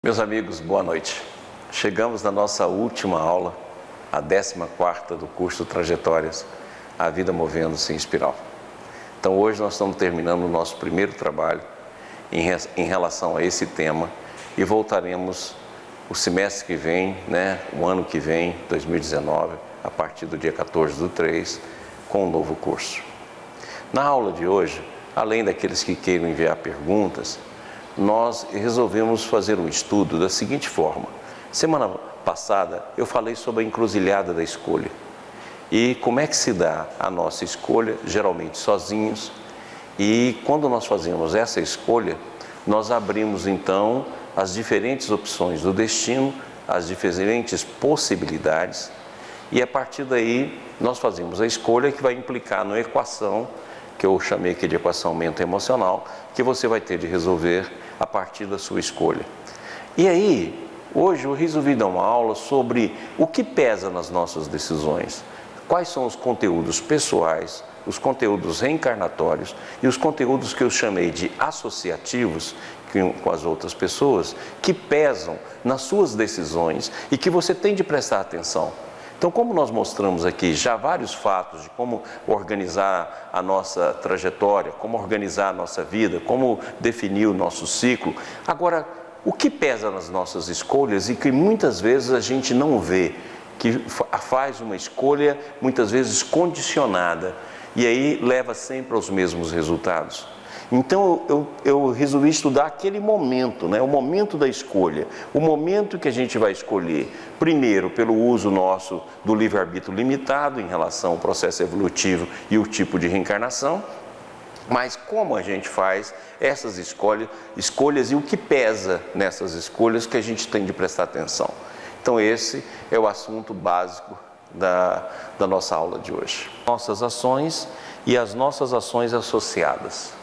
Meus amigos, boa noite. Chegamos na nossa última aula, a 14ª do curso Trajetórias, a vida movendo-se em espiral. Então hoje nós estamos terminando o nosso primeiro trabalho em relação a esse tema e voltaremos o semestre que vem, o ano que vem, 2019, a partir do dia 14/3, com um novo curso. Na aula de hoje, além daqueles que queiram enviar perguntas, nós resolvemos fazer um estudo da seguinte forma. Semana passada eu falei sobre a encruzilhada da escolha e como é que se dá a nossa escolha, geralmente sozinhos, e quando nós fazemos essa escolha, nós abrimos então as diferentes opções do destino, as diferentes possibilidades, e a partir daí nós fazemos a escolha que vai implicar na equação, que eu chamei aqui de equação mente-emocional, que você vai ter de resolver a partir da sua escolha. E aí, hoje eu resolvi dar uma aula sobre o que pesa nas nossas decisões, quais são os conteúdos pessoais, os conteúdos reencarnatórios e os conteúdos que eu chamei de associativos com as outras pessoas, que pesam nas suas decisões e que você tem de prestar atenção. Então, como nós mostramos aqui já vários fatos de como organizar a nossa trajetória, como organizar a nossa vida, como definir o nosso ciclo, agora, o que pesa nas nossas escolhas e que muitas vezes a gente não vê, que faz uma escolha muitas vezes condicionada e aí leva sempre aos mesmos resultados. Então eu resolvi estudar aquele momento, o momento da escolha, o momento que a gente vai escolher, primeiro pelo uso nosso do livre-arbítrio limitado em relação ao processo evolutivo e o tipo de reencarnação, mas como a gente faz essas escolhas e o que pesa nessas escolhas que a gente tem de prestar atenção. Então esse é o assunto básico da nossa aula de hoje. Nossas ações e as nossas ações associadas.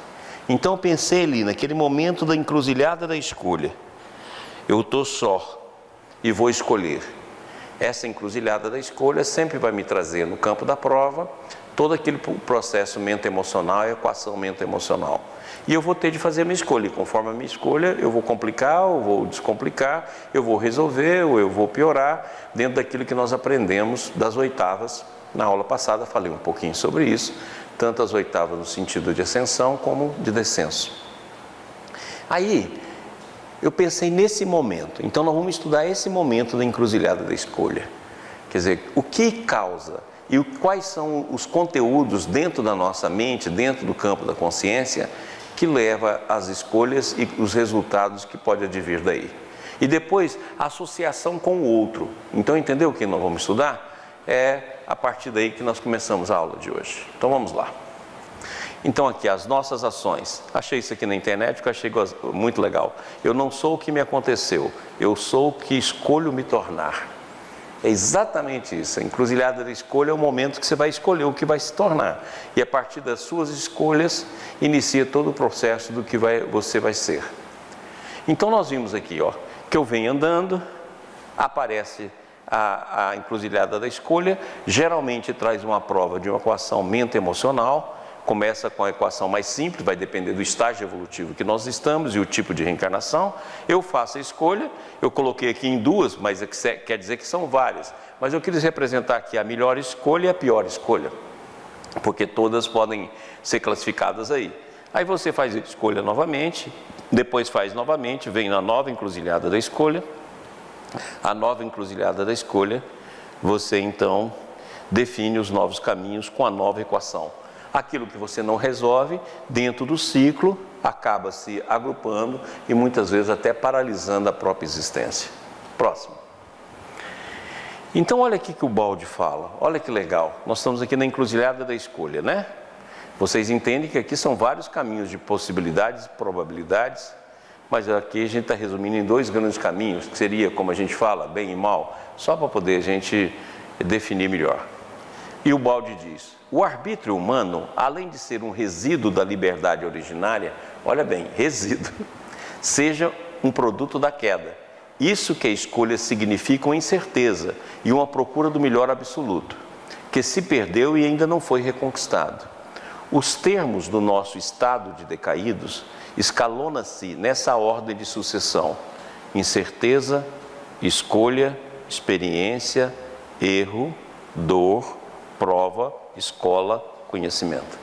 Então eu pensei ali, naquele momento da encruzilhada da escolha, eu estou só e vou escolher. Essa encruzilhada da escolha sempre vai me trazer no campo da prova todo aquele processo mente-emocional, equação mente-emocional. E eu vou ter de fazer a minha escolha, e conforme a minha escolha eu vou complicar, ou vou descomplicar, eu vou resolver, ou eu vou piorar, dentro daquilo que nós aprendemos das oitavas. Na aula passada falei um pouquinho sobre isso, tanto as oitavas no sentido de ascensão como de descenso. Aí, eu pensei nesse momento, então nós vamos estudar esse momento da encruzilhada da escolha. Quer dizer, o que causa e quais são os conteúdos dentro da nossa mente, dentro do campo da consciência, que leva às escolhas e os resultados que pode advir daí. E depois, a associação com o outro. Então, entendeu o que nós vamos estudar? É a partir daí que nós começamos a aula de hoje. Então vamos lá. Então aqui, as nossas ações. Achei isso aqui na internet que eu achei muito legal. Eu não sou o que me aconteceu, eu sou o que escolho me tornar. É exatamente isso. A encruzilhada da escolha é o momento que você vai escolher o que vai se tornar. E a partir das suas escolhas, inicia todo o processo do que você vai ser. Então nós vimos aqui, que eu venho andando, aparece a encruzilhada da escolha, geralmente traz uma prova de uma equação mente-emocional, começa com a equação mais simples, vai depender do estágio evolutivo que nós estamos e o tipo de reencarnação. Eu faço a escolha, eu coloquei aqui em duas, mas quer dizer que são várias, mas eu quis representar aqui a melhor escolha e a pior escolha, porque todas podem ser classificadas aí. Aí você faz a escolha novamente, depois faz novamente, vem na nova encruzilhada da escolha. A nova encruzilhada da escolha, você então define os novos caminhos com a nova equação. Aquilo que você não resolve dentro do ciclo acaba se agrupando e muitas vezes até paralisando a própria existência. Próximo. Então olha aqui que o Baldi fala, olha que legal, nós estamos aqui na encruzilhada da escolha, Vocês entendem que aqui são vários caminhos de possibilidades e probabilidades, mas aqui a gente está resumindo em dois grandes caminhos, que seria, como a gente fala, bem e mal, só para poder a gente definir melhor. E o Baldi diz, o arbítrio humano, além de ser um resíduo da liberdade originária, olha bem, resíduo, seja um produto da queda. Isso que a escolha significa uma incerteza e uma procura do melhor absoluto, que se perdeu e ainda não foi reconquistado. Os termos do nosso estado de decaídos escalona-se nessa ordem de sucessão, incerteza, escolha, experiência, erro, dor, prova, escola, conhecimento.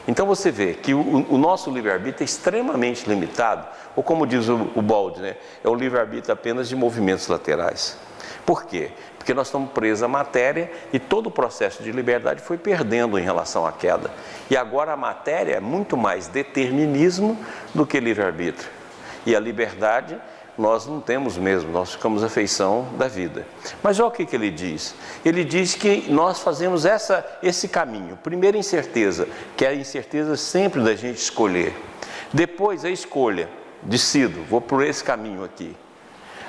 Então você vê que o nosso livre-arbítrio é extremamente limitado, ou como diz o Bowlby, né? É o livre-arbítrio apenas de movimentos laterais. Por quê? Porque nós estamos presos à matéria e todo o processo de liberdade foi perdendo em relação à queda. E agora a matéria é muito mais determinismo do que livre-arbítrio. E a liberdade nós não temos mesmo, nós ficamos à feição da vida. Mas olha o que ele diz. Ele diz que nós fazemos esse caminho. Primeiro, incerteza, que é a incerteza sempre da gente escolher. Depois, a escolha, decido, vou por esse caminho aqui.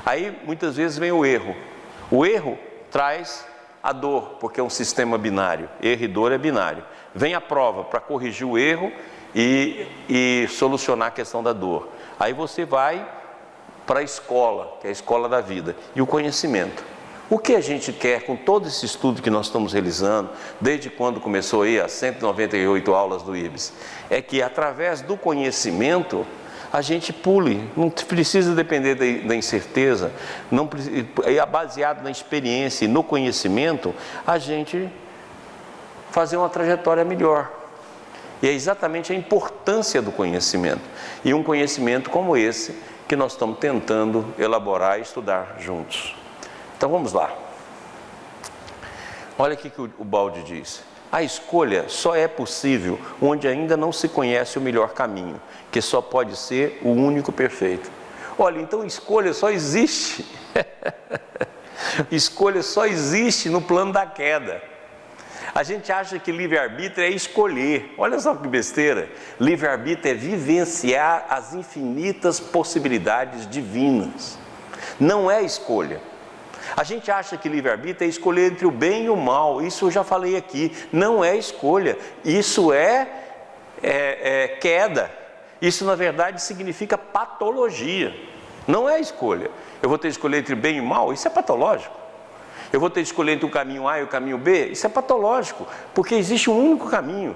Aí, muitas vezes, vem o erro. O erro traz a dor, porque é um sistema binário. Erro e dor é binário. Vem a prova para corrigir o erro e solucionar a questão da dor. Aí você vai para a escola, que é a escola da vida, e o conhecimento. O que a gente quer com todo esse estudo que nós estamos realizando, desde quando começou aí as 198 aulas do IBS, é que através do conhecimento a gente pule, não precisa depender da incerteza, não é baseado na experiência e no conhecimento, a gente fazer uma trajetória melhor. E é exatamente a importância do conhecimento. E um conhecimento como esse que nós estamos tentando elaborar e estudar juntos. Então vamos lá. Olha o que o Bowlby diz. A escolha só é possível onde ainda não se conhece o melhor caminho, que só pode ser o único perfeito. Olha, então escolha só existe. Escolha só existe no plano da queda. A gente acha que livre-arbítrio é escolher. Olha só que besteira. Livre-arbítrio é vivenciar as infinitas possibilidades divinas. Não é escolha. A gente acha que livre-arbítrio é escolher entre o bem e o mal. Isso eu já falei aqui. Não é escolha. Isso é queda. Isso, na verdade, significa patologia. Não é escolha. Eu vou ter que escolher entre bem e mal? Isso é patológico. Eu vou ter que escolher entre o caminho A e o caminho B? Isso é patológico, porque existe um único caminho,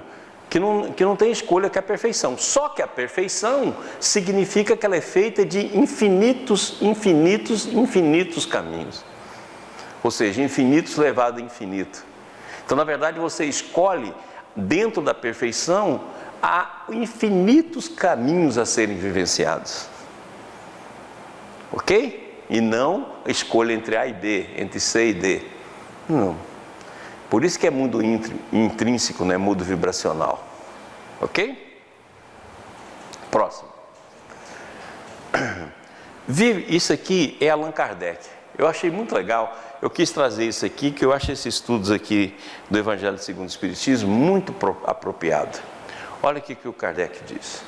que não tem escolha, que é a perfeição. Só que a perfeição significa que ela é feita de infinitos caminhos. Ou seja, infinitos levado a infinito. Então, na verdade, você escolhe, dentro da perfeição, há infinitos caminhos a serem vivenciados. Ok? E não a escolha entre A e B, entre C e D. Não. Por isso que é mundo intrínseco, não é mundo vibracional. Ok? Próximo. Isso aqui é Allan Kardec. Eu achei muito legal. Eu quis trazer isso aqui, que eu acho esses estudos aqui do Evangelho segundo o Espiritismo muito apropriado. Olha o que o Kardec diz.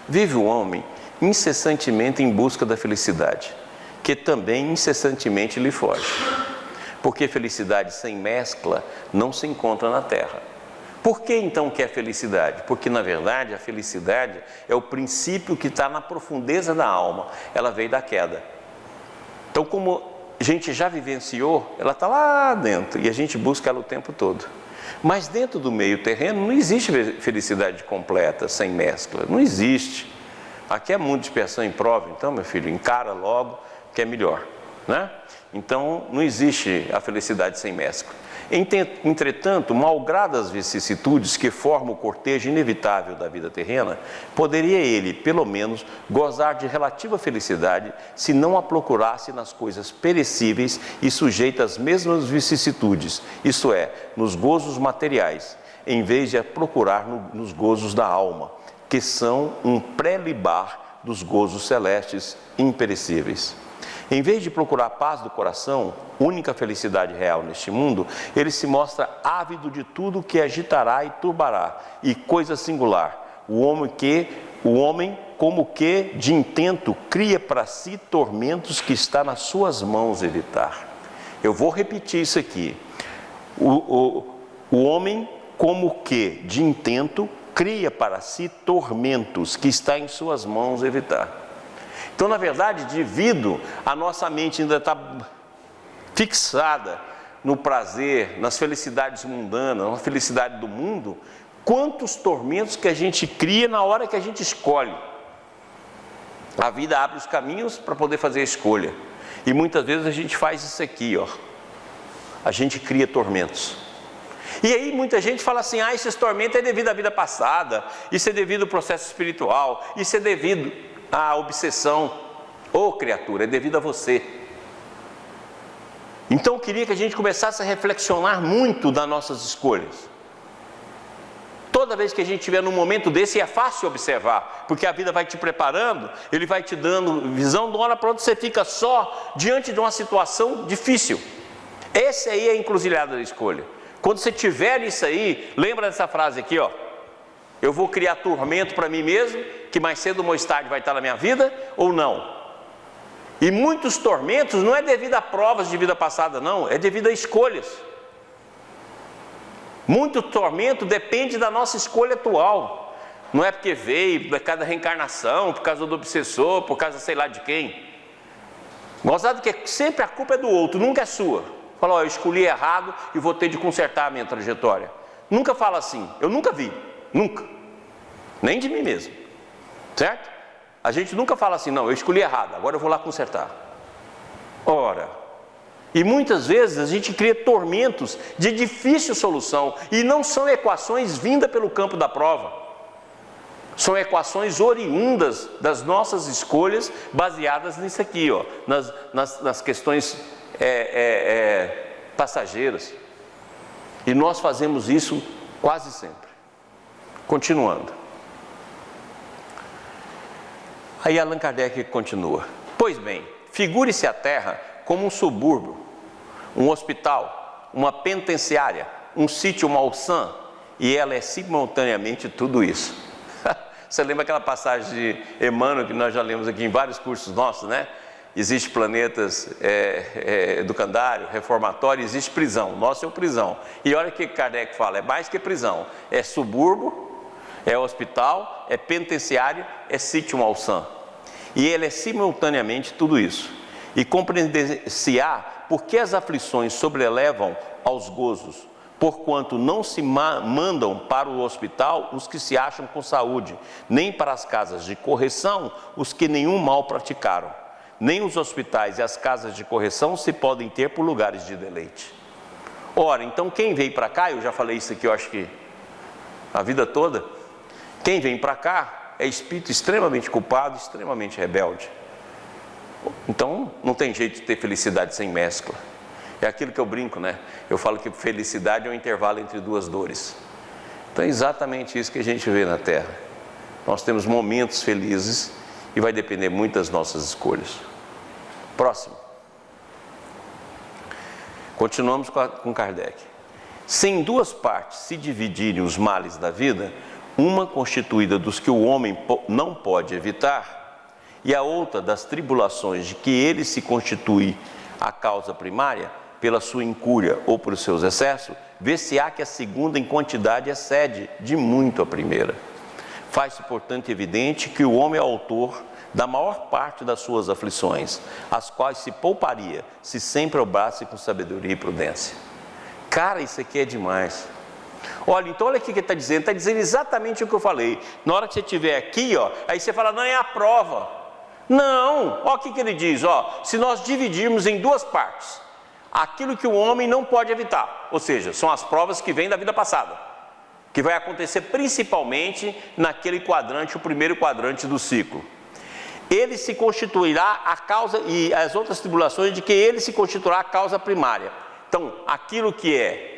Vive o homem incessantemente em busca da felicidade, que também incessantemente lhe foge. Porque felicidade sem mescla não se encontra na Terra. Por que então que é felicidade? Porque na verdade a felicidade é o princípio que está na profundeza da alma. Ela veio da queda. Então, como a gente já vivenciou, ela está lá dentro e a gente busca ela o tempo todo. Mas dentro do meio terreno não existe felicidade completa, sem mescla. Não existe. Aqui é mundo de expiação e prova. Então, meu filho, encara logo que é melhor, né? Então, não existe a felicidade sem mescla. Entretanto, malgrado as vicissitudes que formam o cortejo inevitável da vida terrena, poderia ele, pelo menos, gozar de relativa felicidade se não a procurasse nas coisas perecíveis e sujeitas às mesmas vicissitudes, isto é, nos gozos materiais, em vez de a procurar nos gozos da alma, que são um pré-libar dos gozos celestes imperecíveis. Em vez de procurar a paz do coração, única felicidade real neste mundo, ele se mostra ávido de tudo que agitará e turbará, e coisa singular, o homem como que de intento cria para si tormentos que está nas suas mãos evitar. Eu vou repetir isso aqui. O homem como que de intento cria para si tormentos que está em suas mãos evitar. Então, na verdade, devido a nossa mente ainda está fixada no prazer, nas felicidades mundanas, na felicidade do mundo, quantos tormentos que a gente cria na hora que a gente escolhe. A vida abre os caminhos para poder fazer a escolha. E muitas vezes a gente faz isso aqui, ó. A gente cria tormentos. E aí muita gente fala assim, esses tormentos é devido à vida passada, isso é devido ao processo espiritual, isso é devido à obsessão. Ô criatura, é devido a você. Então eu queria que a gente começasse a reflexionar muito das nossas escolhas. Toda vez que a gente estiver num momento desse, é fácil observar, porque a vida vai te preparando, ele vai te dando visão, de uma hora para outra você fica só diante de uma situação difícil. Essa aí é a encruzilhada da escolha. Quando você tiver isso aí, lembra dessa frase aqui, ó. Eu vou criar tormento para mim mesmo, que mais cedo ou mais tarde vai estar na minha vida, ou não? E muitos tormentos não é devido a provas de vida passada, não, é devido a escolhas. Muito tormento depende da nossa escolha atual. Não é porque veio, por causa da reencarnação, por causa do obsessor, por causa sei lá de quem. Gostado que sempre a culpa é do outro, nunca é sua. Fala, eu escolhi errado e vou ter de consertar a minha trajetória. Nunca fala assim, eu nunca vi, nunca. Nem de mim mesmo, certo? A gente nunca fala assim, não, eu escolhi errado, agora eu vou lá consertar. Ora, e muitas vezes a gente cria tormentos de difícil solução, e não são equações vindas pelo campo da prova. São equações oriundas das nossas escolhas, baseadas nisso aqui, ó, nas questões passageiras. E nós fazemos isso quase sempre. Continuando. Aí Allan Kardec continua. Pois bem, figure-se a Terra como um subúrbio, um hospital, uma penitenciária, um sítio malsã, e ela é simultaneamente tudo isso. Você lembra aquela passagem de Emmanuel que nós já lemos aqui em vários cursos nossos, né? Existe planetas educandário, reformatório, existe prisão. Nosso é o prisão. E olha o que Kardec fala, é mais que prisão. É subúrbio, é hospital, é penitenciário, é sítio malsã. E ele é simultaneamente tudo isso. E compreender-se-á por que as aflições sobrelevam aos gozos, porquanto não se mandam para o hospital os que se acham com saúde, nem para as casas de correção os que nenhum mal praticaram. Nem os hospitais e as casas de correção se podem ter por lugares de deleite. Ora, então quem veio para cá, eu já falei isso aqui, eu acho que a vida toda, quem vem para cá é espírito extremamente culpado, extremamente rebelde. Então não tem jeito de ter felicidade sem mescla. É aquilo que eu brinco, né? Eu falo que felicidade é um intervalo entre duas dores. Então é exatamente isso que a gente vê na Terra. Nós temos momentos felizes e vai depender muito das nossas escolhas. Próximo. Continuamos com Kardec. Se em duas partes se dividirem os males da vida, uma constituída dos que o homem não pode evitar, e a outra das tribulações de que ele se constitui a causa primária, pela sua incúria ou por seus excessos, vê-se-á que a segunda em quantidade excede de muito a primeira. Faz-se, portanto, evidente que o homem é autor da maior parte das suas aflições, as quais se pouparia se sempre obrasse com sabedoria e prudência. Cara, isso aqui é demais. Olha, então olha o que ele está dizendo exatamente o que eu falei. Na hora que você estiver aqui, ó, aí você fala, não, é a prova. Não, olha o que ele diz, ó, se nós dividirmos em duas partes, aquilo que o homem não pode evitar, ou seja, são as provas que vêm da vida passada, que vai acontecer principalmente naquele quadrante, o primeiro quadrante do ciclo. Ele se constituirá a causa, e as outras tribulações de que ele se constituirá a causa primária. Então, aquilo que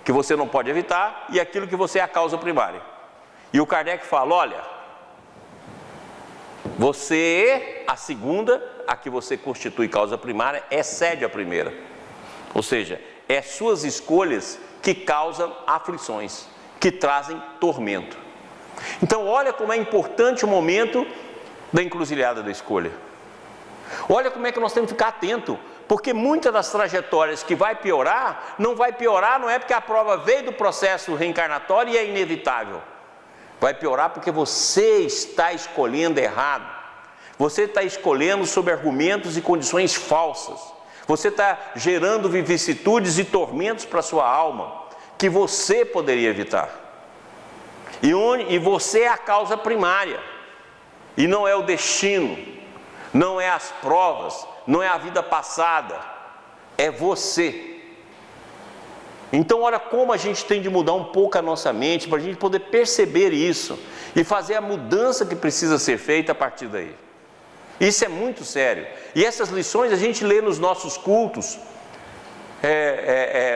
você não pode evitar, e aquilo que você é a causa primária. E o Kardec fala, olha, você, a segunda, a que você constitui causa primária, excede a primeira. Ou seja, é suas escolhas que causam aflições, que trazem tormento. Então, olha como é importante o momento da encruzilhada da escolha. Olha como é que nós temos que ficar atento, porque muitas das trajetórias que vai piorar, não é porque a prova veio do processo reencarnatório e é inevitável. Vai piorar porque você está escolhendo errado. Você está escolhendo sob argumentos e condições falsas. Você está gerando vicissitudes e tormentos para a sua alma, que você poderia evitar. E você é a causa primária, e não é o destino. não é as provas, não é a vida passada, é você. Então olha como a gente tem de mudar um pouco a nossa mente, para a gente poder perceber isso, e fazer a mudança que precisa ser feita a partir daí. Isso é muito sério, e essas lições a gente lê nos nossos cultos,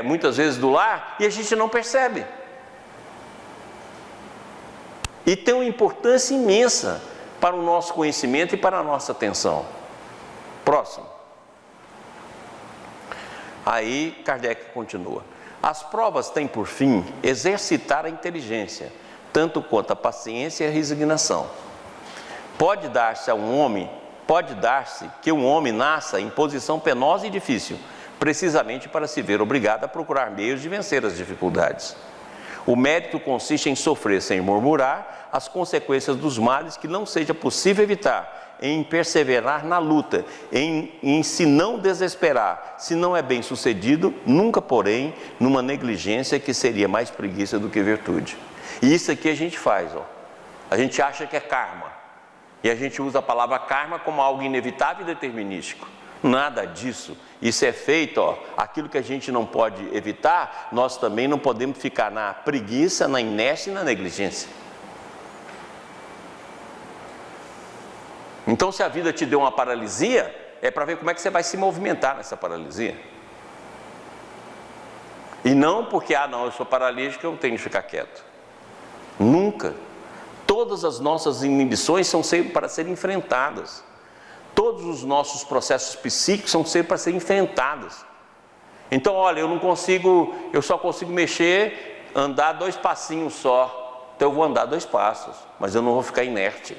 muitas vezes do lar, e a gente não percebe. E tem uma importância imensa para o nosso conhecimento e para a nossa atenção. Próximo. Aí Kardec continua. As provas têm por fim exercitar a inteligência, tanto quanto a paciência e a resignação. Pode dar-se que um homem nasça em posição penosa e difícil, precisamente para se ver obrigado a procurar meios de vencer as dificuldades. O mérito consiste em sofrer sem murmurar as consequências dos males que não seja possível evitar, em perseverar na luta, em se não desesperar, se não é bem sucedido, nunca porém numa negligência que seria mais preguiça do que virtude. E isso aqui a gente faz, ó. A gente acha que é karma, e a gente usa a palavra karma como algo inevitável e determinístico. Nada disso. Isso é feito, ó, aquilo que a gente não pode evitar, nós também não podemos ficar na preguiça, na inércia e na negligência. Então, se a vida te deu uma paralisia, é para ver como é que você vai se movimentar nessa paralisia. E não porque, não, eu sou paralítico, eu tenho que ficar quieto. Nunca. Todas as nossas inibições são para serem enfrentadas. Todos os nossos processos psíquicos são sempre para serem enfrentados. Então, olha, eu só consigo mexer, andar 2 passinhos só. Então eu vou andar 2 passos, mas eu não vou ficar inerte.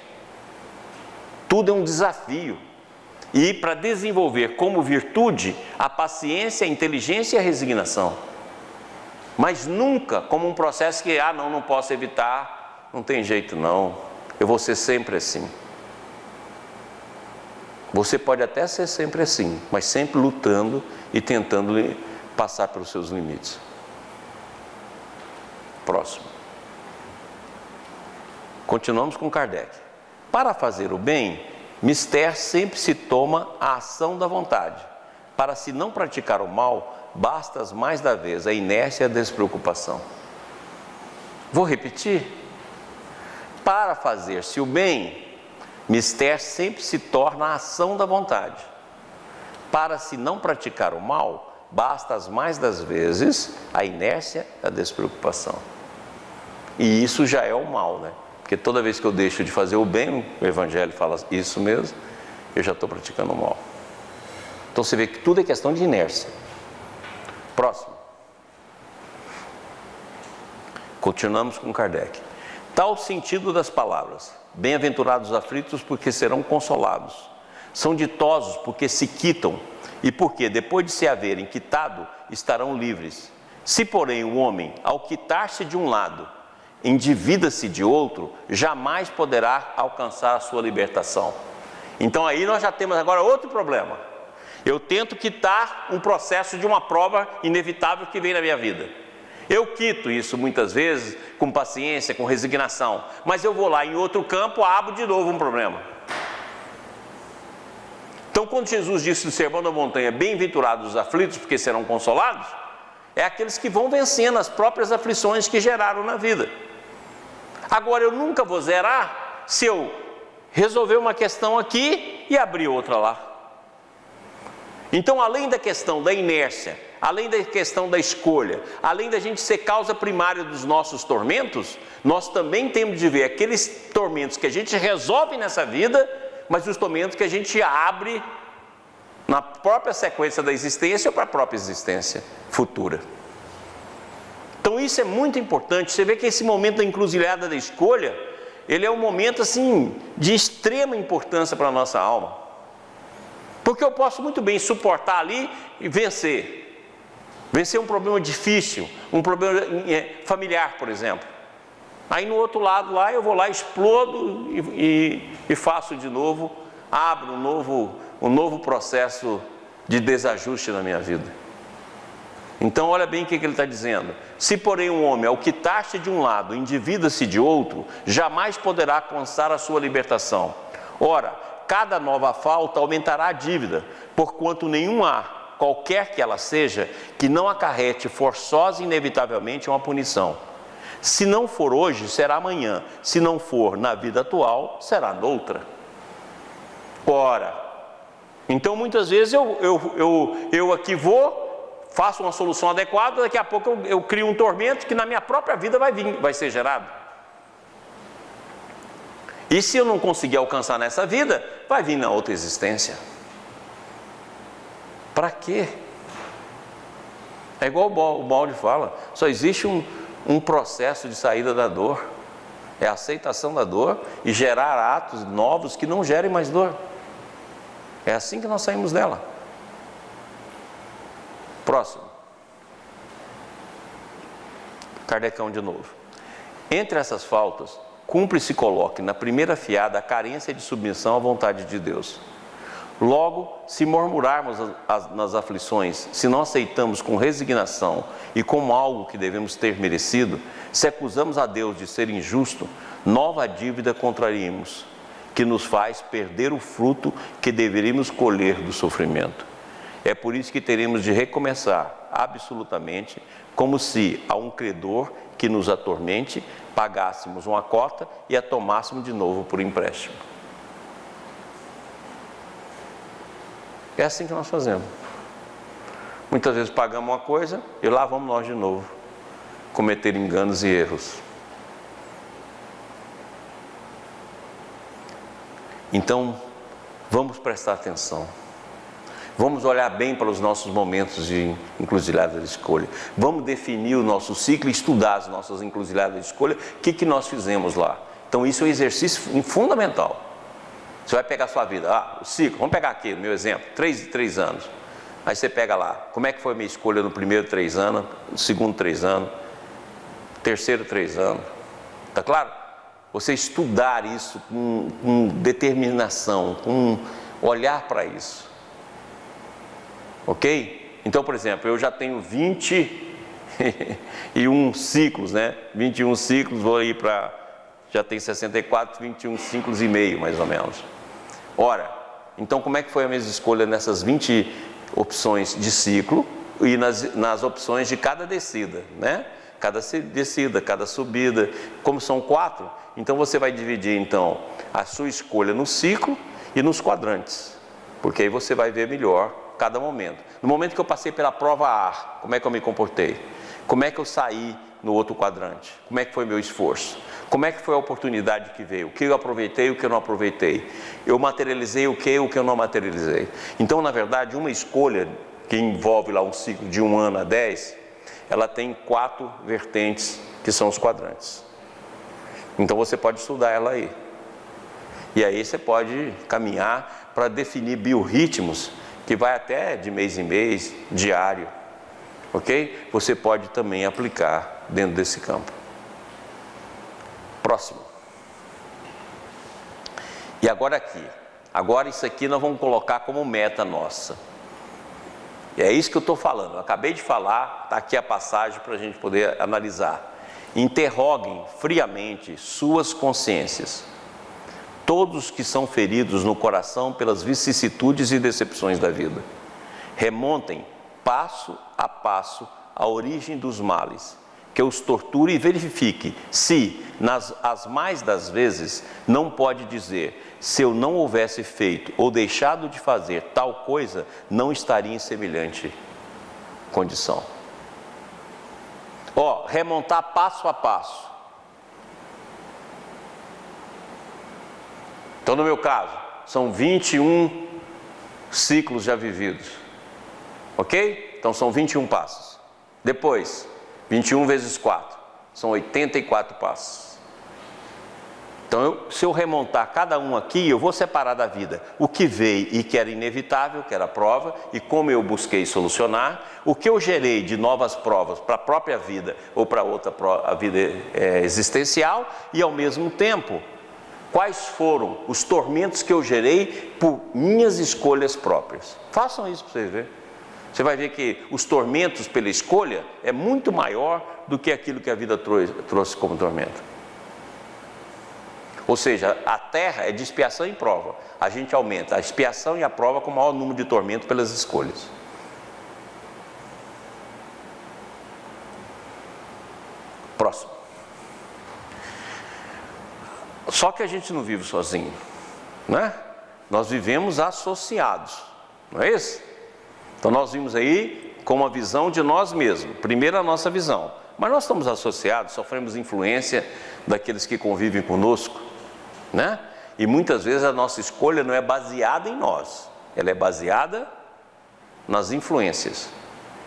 Tudo é um desafio. E para desenvolver como virtude a paciência, a inteligência e a resignação. Mas nunca como um processo que, não posso evitar, não tem jeito não, eu vou ser sempre assim. Você pode até ser sempre assim, mas sempre lutando e tentando passar pelos seus limites. Próximo. Continuamos com Kardec. Para fazer o bem, mister sempre se toma a ação da vontade. Para se não praticar o mal, basta as mais da vez a inércia e a despreocupação. Vou repetir. Para fazer-se o bem, mister sempre se torna a ação da vontade. Para se não praticar o mal, basta as mais das vezes a inércia e a despreocupação. E isso já é o mal, né? Porque toda vez que eu deixo de fazer o bem, o Evangelho fala isso mesmo, eu já estou praticando o mal. Então você vê que tudo é questão de inércia. Próximo. Continuamos com Kardec. Tal o sentido das palavras: bem-aventurados os aflitos, porque serão consolados. São ditosos, porque se quitam, e porque, depois de se haverem quitado, estarão livres. Se, porém, o homem, ao quitar-se de um lado, endivida-se de outro, jamais poderá alcançar a sua libertação. Então aí nós já temos agora outro problema. Eu tento quitar um processo de uma prova inevitável que vem na minha vida. Eu quito isso muitas vezes com paciência, com resignação, mas eu vou lá em outro campo, abro de novo um problema. Então quando Jesus disse no Sermão da Montanha, bem-aventurados os aflitos, porque serão consolados, é aqueles que vão vencendo as próprias aflições que geraram na vida. Agora eu nunca vou zerar se eu resolver uma questão aqui e abrir outra lá. Então, além da questão da inércia, além da questão da escolha, além da gente ser causa primária dos nossos tormentos, nós também temos de ver aqueles tormentos que a gente resolve nessa vida, mas os tormentos que a gente abre na própria sequência da existência ou para a própria existência futura. Então isso é muito importante. Você vê que esse momento da encruzilhada da escolha, ele é um momento assim de extrema importância para a nossa alma. Porque eu posso muito bem suportar ali e vencer um problema difícil, um problema familiar, por exemplo. Aí no outro lado lá eu vou lá, explodo e faço de novo, abro um novo processo de desajuste na minha vida. Então olha bem o que ele está dizendo. Se porém um homem, ao quitar-se de um lado, endivida-se de outro, jamais poderá alcançar a sua libertação. Ora, cada nova falta aumentará a dívida, porquanto nenhum há, qualquer que ela seja, que não acarrete forçosa e inevitavelmente uma punição. Se não for hoje, será amanhã. Se não for na vida atual, será noutra. Ora, então muitas vezes eu aqui faço uma solução adequada, daqui a pouco eu crio um tormento que na minha própria vida vai ser gerado. E se eu não conseguir alcançar nessa vida, vai vir na outra existência. Para quê? É igual o Balde fala, só existe um processo de saída da dor. É a aceitação da dor e gerar atos novos que não gerem mais dor. É assim que nós saímos dela. Próximo. Kardecão de novo. Entre essas faltas, cumpre se coloque na primeira fiada a carência de submissão à vontade de Deus. Logo, se murmurarmos nas aflições, se não aceitamos com resignação e como algo que devemos ter merecido, se acusamos a Deus de ser injusto, nova dívida contraríamos, que nos faz perder o fruto que deveríamos colher do sofrimento. É por isso que teremos de recomeçar absolutamente, como se a um credor que nos atormente, pagássemos uma cota e a tomássemos de novo por empréstimo. É assim que nós fazemos. Muitas vezes pagamos uma coisa e lá vamos nós de novo, cometer enganos e erros. Então, vamos prestar atenção. Vamos olhar bem para os nossos momentos de encruzilhada de escolha. Vamos definir o nosso ciclo e estudar as nossas encruzilhadas de escolha. O que nós fizemos lá? Então, isso é um exercício fundamental. Você vai pegar a sua vida. O ciclo, vamos pegar aqui, no meu exemplo, 3 anos. Aí você pega lá, como é que foi a minha escolha no primeiro 3 anos, no segundo 3 anos, terceiro 3 anos. Está claro? Você estudar isso com determinação, com olhar para isso. Ok? Então, por exemplo, eu já tenho 21 ciclos, né? 21 ciclos, vou ir para... Já tem 64, 21 ciclos e meio, mais ou menos. Ora, então como é que foi a minha escolha nessas 20 opções de ciclo e nas opções de cada descida, né? Cada descida, cada subida, como são 4, então você vai dividir então a sua escolha no ciclo e nos quadrantes, porque aí você vai ver melhor cada momento. No momento que eu passei pela prova A, como é que eu me comportei? Como é que eu saí no outro quadrante? Como é que foi meu esforço? Como é que foi a oportunidade que veio? O que eu aproveitei e o que eu não aproveitei? Eu materializei o que eu não materializei? Então, na verdade, uma escolha que envolve lá um ciclo de 1 ano a 10, ela tem 4 vertentes que são os quadrantes. Então, você pode estudar ela aí. E aí você pode caminhar para definir biorritmos que vai até de mês em mês, diário, ok? Você pode também aplicar dentro desse campo. Próximo. E agora aqui. Agora isso aqui nós vamos colocar como meta nossa. E é isso que eu estou falando. Eu acabei de falar, está aqui a passagem para a gente poder analisar. Interroguem friamente suas consciências. Todos que são feridos no coração pelas vicissitudes e decepções da vida. Remontem passo a passo a origem dos males, que os torture e verifique se, as mais das vezes, não pode dizer, se eu não houvesse feito ou deixado de fazer tal coisa, não estaria em semelhante condição. Remontar passo a passo. Então, no meu caso, são 21 ciclos já vividos, ok? Então, são 21 passos. Depois, 21 vezes 4, são 84 passos. Então, se eu remontar cada um aqui, eu vou separar da vida o que veio e que era inevitável, que era a prova, e como eu busquei solucionar, o que eu gerei de novas provas para a própria vida ou para outra a vida existencial, e ao mesmo tempo, quais foram os tormentos que eu gerei por minhas escolhas próprias. Façam isso para vocês verem. Você vai ver que os tormentos pela escolha é muito maior do que aquilo que a vida trouxe como tormento. Ou seja, a terra é de expiação e prova. A gente aumenta a expiação e a prova com o maior número de tormento pelas escolhas. Próximo. Só que a gente não vive sozinho, né? Nós vivemos associados, não é isso? Então nós vimos aí com uma visão de nós mesmos. Primeiro a nossa visão. Mas nós estamos associados, sofremos influência daqueles que convivem conosco, né? E muitas vezes a nossa escolha não é baseada em nós, ela é baseada nas influências.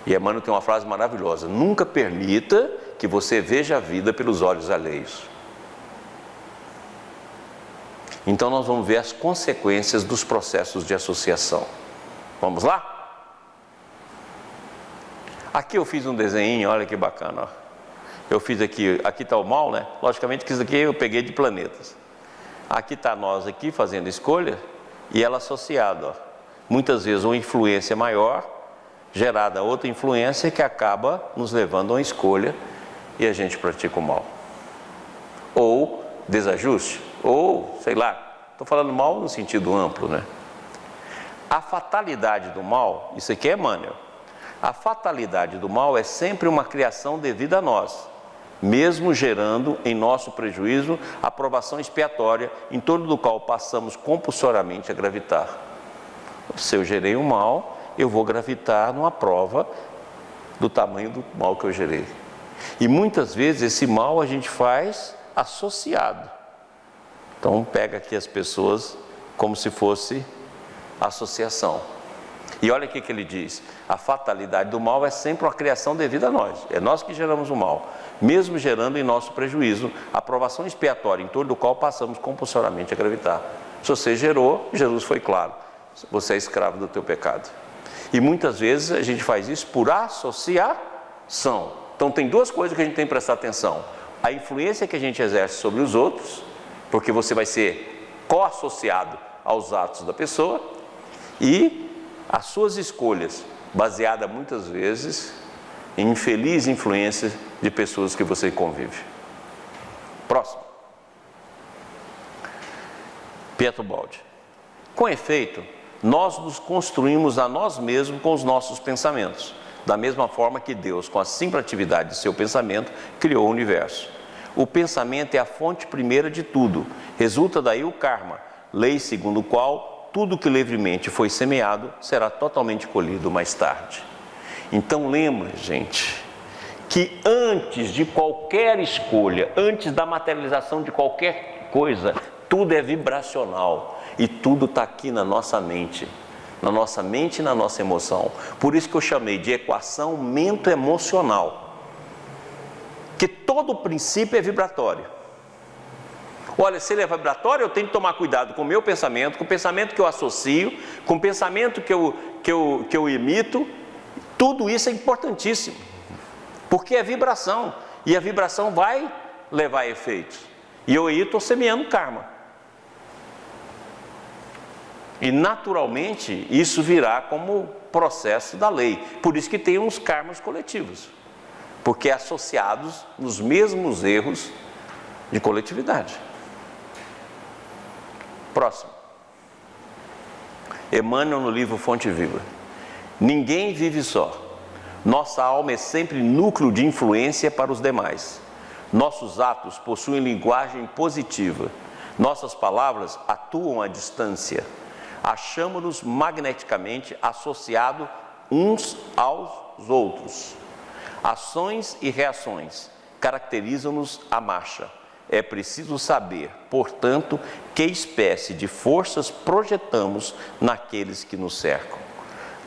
E Emmanuel tem uma frase maravilhosa: nunca permita que você veja a vida pelos olhos alheios. Então nós vamos ver as consequências dos processos de associação. Vamos lá? Aqui eu fiz um desenho, olha que bacana, ó. Eu fiz aqui está o mal, né? Logicamente que isso aqui eu peguei de planetas. Aqui está nós aqui fazendo escolha e ela associada, ó. Muitas vezes uma influência maior, gerada outra influência que acaba nos levando a uma escolha e a gente pratica o mal. Ou desajuste, ou sei lá, estou falando mal no sentido amplo, né? A fatalidade do mal, isso aqui é Emmanuel. A fatalidade do mal é sempre uma criação devida a nós, mesmo gerando em nosso prejuízo a provação expiatória em torno do qual passamos compulsoriamente a gravitar. Se eu gerei um mal, eu vou gravitar numa prova do tamanho do mal que eu gerei. E muitas vezes esse mal a gente faz associado. Então pega aqui as pessoas como se fosse associação. E olha o que ele diz: a fatalidade do mal é sempre uma criação devida a nós, é nós que geramos o mal, mesmo gerando em nosso prejuízo a provação expiatória em torno do qual passamos compulsoriamente a gravitar. Se você gerou, Jesus foi claro: você é escravo do teu pecado. E muitas vezes a gente faz isso por associação. Então tem duas coisas que a gente tem que prestar atenção: a influência que a gente exerce sobre os outros, porque você vai ser co-associado aos atos da pessoa, e as suas escolhas, baseadas muitas vezes em infeliz influência de pessoas que você convive. Próximo. Pietro Baldi. Com efeito, nós nos construímos a nós mesmos com os nossos pensamentos, da mesma forma que Deus, com a simples atividade de seu pensamento, criou o universo. O pensamento é a fonte primeira de tudo. Resulta daí o karma, lei segundo o qual tudo que livremente foi semeado será totalmente colhido mais tarde. Então lembre, gente, que antes de qualquer escolha, antes da materialização de qualquer coisa, tudo é vibracional e tudo está aqui na nossa mente e na nossa emoção. Por isso que eu chamei de equação mento-emocional, que todo princípio é vibratório. Olha, se ele é vibratório, eu tenho que tomar cuidado com o meu pensamento, com o pensamento que eu associo, com o pensamento que eu emito. Tudo isso é importantíssimo, porque é vibração, e a vibração vai levar a efeitos. E eu aí estou semeando karma. E naturalmente isso virá como processo da lei. Por isso que tem uns karmas coletivos, porque é associados nos mesmos erros de coletividade. Próximo. Emmanuel no livro Fonte Viva. Ninguém vive só. Nossa alma é sempre núcleo de influência para os demais. Nossos atos possuem linguagem positiva. Nossas palavras atuam à distância. Achamos-nos magneticamente associados uns aos outros. Ações e reações caracterizam-nos a marcha. É preciso saber, portanto, que espécie de forças projetamos naqueles que nos cercam.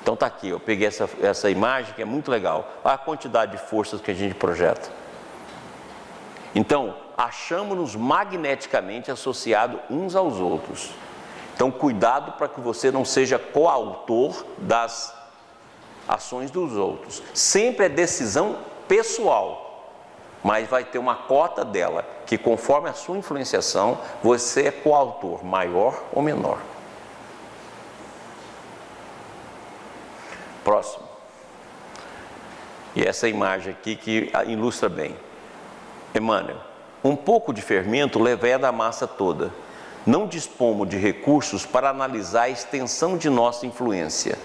Então está aqui, eu peguei essa imagem que é muito legal. Olha a quantidade de forças que a gente projeta. Então, achamos-nos magneticamente associados uns aos outros. Então, cuidado para que você não seja coautor das ações dos outros. Sempre é decisão pessoal, mas vai ter uma cota dela, que conforme a sua influenciação, você é coautor, maior ou menor. Próximo. E essa imagem aqui que ilustra bem. Emmanuel, Um pouco de fermento leveda a massa toda. Não dispomos de recursos para analisar a extensão de nossa influência,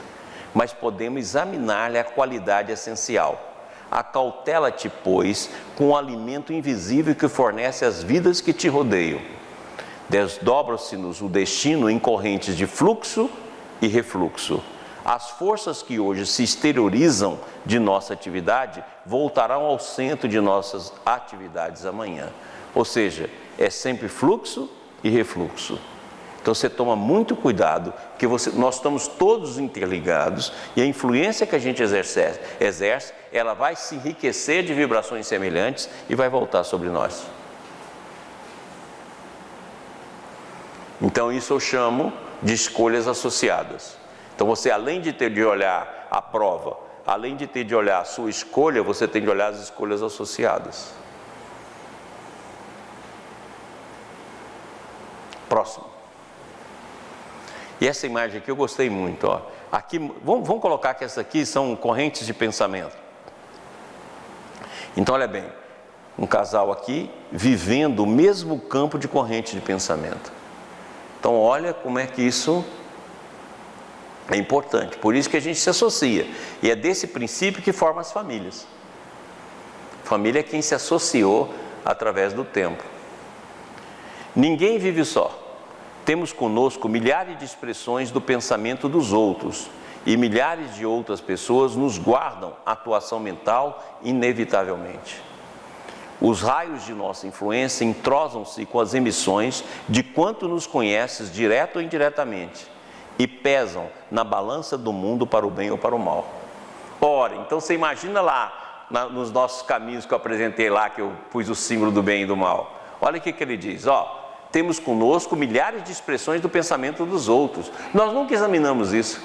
mas podemos examinar-lhe a qualidade essencial. Acautela-te, pois, com o alimento invisível que fornece as vidas que te rodeiam. Desdobra-se-nos o destino em correntes de fluxo e refluxo. As forças que hoje se exteriorizam de nossa atividade voltarão ao centro de nossas atividades amanhã. Ou seja, é sempre fluxo e refluxo. Então você toma muito cuidado, que nós estamos todos interligados e a influência que a gente exerce, ela vai se enriquecer de vibrações semelhantes e vai voltar sobre nós. Então isso eu chamo de escolhas associadas. Então você, além de ter de olhar a prova, além de ter de olhar a sua escolha, você tem de olhar as escolhas associadas. Próximo. E essa imagem aqui eu gostei muito, ó. Aqui, vamos colocar que essas aqui são correntes de pensamento. Então olha bem, um casal aqui vivendo o mesmo campo de corrente de pensamento. Então olha como é que isso é importante, por isso que a gente se associa. E é desse princípio que forma as famílias. Família é quem se associou através do tempo. Ninguém vive só. Temos conosco milhares de expressões do pensamento dos outros, e milhares de outras pessoas nos guardam a atuação mental inevitavelmente. Os raios de nossa influência entrosam-se com as emissões de quanto nos conheces, direto ou indiretamente, e pesam na balança do mundo para o bem ou para o mal. Ora, então você imagina lá, nos nossos caminhos que eu apresentei lá, que eu pus o símbolo do bem e do mal. Olha o que ele diz, ó. Temos conosco milhares de expressões do pensamento dos outros. Nós nunca examinamos isso.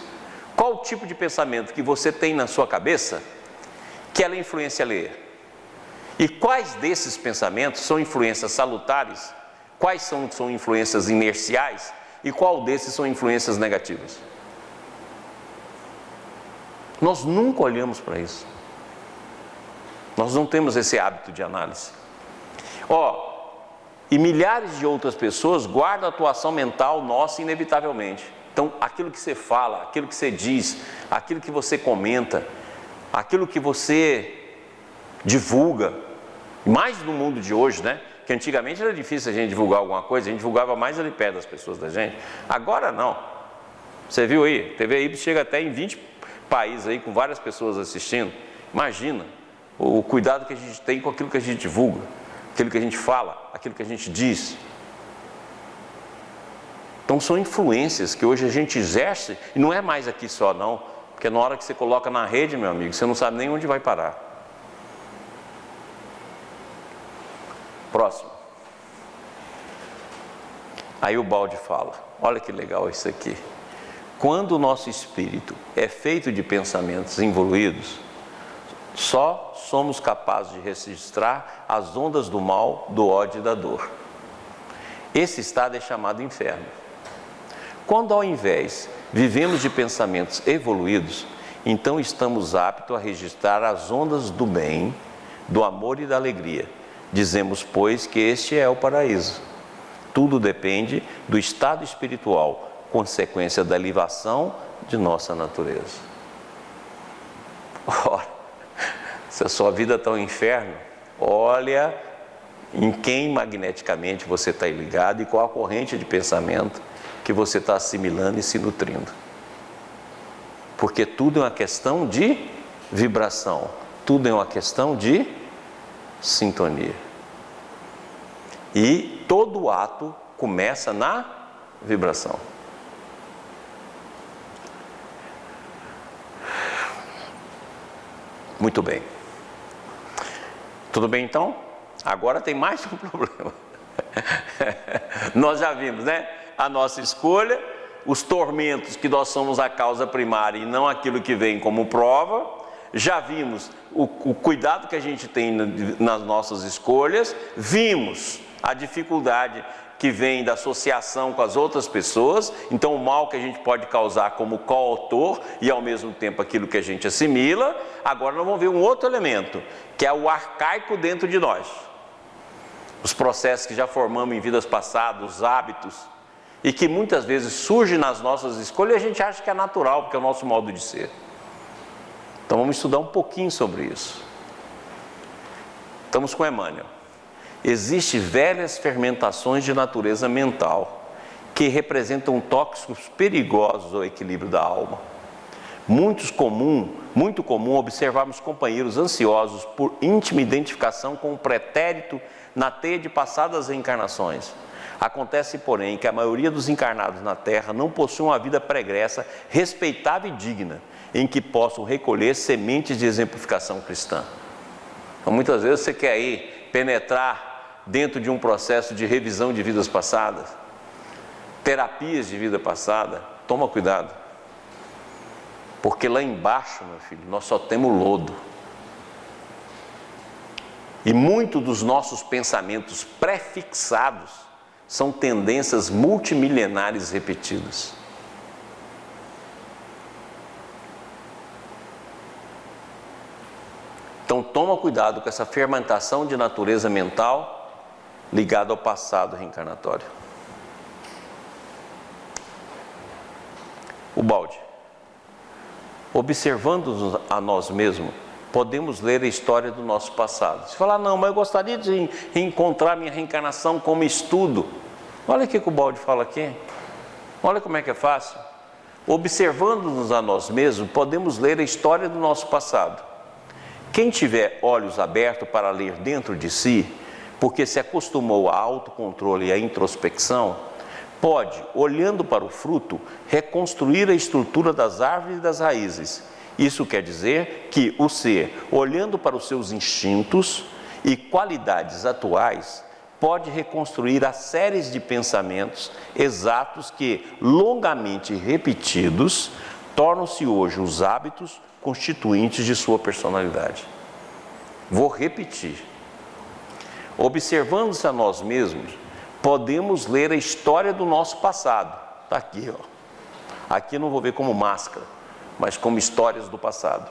Qual o tipo de pensamento que você tem na sua cabeça que ela influencia a ler? E quais desses pensamentos são influências salutares? Quais são influências inerciais? E qual desses são influências negativas? Nós nunca olhamos para isso. Nós não temos esse hábito de análise. Ó, e milhares de outras pessoas guardam a atuação mental nossa inevitavelmente. Então, aquilo que você fala, aquilo que você diz, aquilo que você comenta, aquilo que você divulga, mais no mundo de hoje, né? Que antigamente era difícil a gente divulgar alguma coisa, a gente divulgava mais ali perto das pessoas da gente. Agora não. Você viu aí? TV Ibis chega até em 20 países aí, com várias pessoas assistindo. Imagina o cuidado que a gente tem com aquilo que a gente divulga, aquilo que a gente fala, aquilo que a gente diz. Então são influências que hoje a gente exerce, e não é mais aqui só não, porque na hora que você coloca na rede, meu amigo, você não sabe nem onde vai parar. Próximo. Aí o Balde fala, olha que legal isso aqui. Quando o nosso espírito é feito de pensamentos evoluídos, só somos capazes de registrar as ondas do mal, do ódio e da dor. Esse estado é chamado inferno. Quando ao invés vivemos de pensamentos evoluídos, então estamos aptos a registrar as ondas do bem, do amor e da alegria. Dizemos, pois, que este é o paraíso. Tudo depende do estado espiritual, consequência da elevação de nossa natureza. Ora, se a sua vida está um inferno, olha em quem magneticamente você está ligado e qual a corrente de pensamento que você está assimilando e se nutrindo. Porque tudo é uma questão de vibração, tudo é uma questão de sintonia. E todo ato começa na vibração. Muito bem. Tudo bem então? Agora tem mais um problema. Nós já vimos, né? A nossa escolha, os tormentos que nós somos a causa primária e não aquilo que vem como prova. Já vimos o cuidado que a gente tem nas nossas escolhas. Vimos a dificuldade que vem da associação com as outras pessoas. Então o mal que a gente pode causar como coautor e ao mesmo tempo aquilo que a gente assimila. Agora nós vamos ver um outro elemento, que é o arcaico dentro de nós. os processos que já formamos em vidas passadas, os hábitos, e que muitas vezes surgem nas nossas escolhas e a gente acha que é natural, porque é o nosso modo de ser. Então vamos estudar um pouquinho sobre isso. Estamos com Emmanuel. Existem velhas fermentações de natureza mental que representam tóxicos perigosos ao equilíbrio da alma. Muito comum observarmos companheiros ansiosos por íntima identificação com o pretérito na teia de passadas reencarnações. Acontece, porém, que a maioria dos encarnados na Terra não possui uma vida pregressa, respeitável e digna, em que possam recolher sementes de exemplificação cristã. Então, muitas vezes você quer ir penetrar dentro de um processo de revisão de vidas passadas, terapias de vida passada, toma cuidado. Porque lá embaixo, meu filho, nós só temos lodo. E muito dos nossos pensamentos pré-fixados são tendências multimilenares repetidas. Então toma cuidado com essa fermentação de natureza mental ligada ao passado reencarnatório. O balde. Observando-nos a nós mesmos, podemos ler a história do nosso passado. Se falar, não, mas eu gostaria de encontrar minha reencarnação como estudo. Olha o que o balde fala aqui. Olha como é que é fácil. Observando-nos a nós mesmos, podemos ler a história do nosso passado. Quem tiver olhos abertos para ler dentro de si, porque se acostumou ao autocontrole e à introspecção, pode, olhando para o fruto, reconstruir a estrutura das árvores e das raízes. Isso quer dizer que o ser, olhando para os seus instintos e qualidades atuais, pode reconstruir as séries de pensamentos exatos que, longamente repetidos, tornam-se hoje os hábitos constituintes de sua personalidade. Vou repetir. Observando-se a nós mesmos, podemos ler a história do nosso passado. Está aqui, ó. Aqui eu não vou ver como máscara, mas como histórias do passado.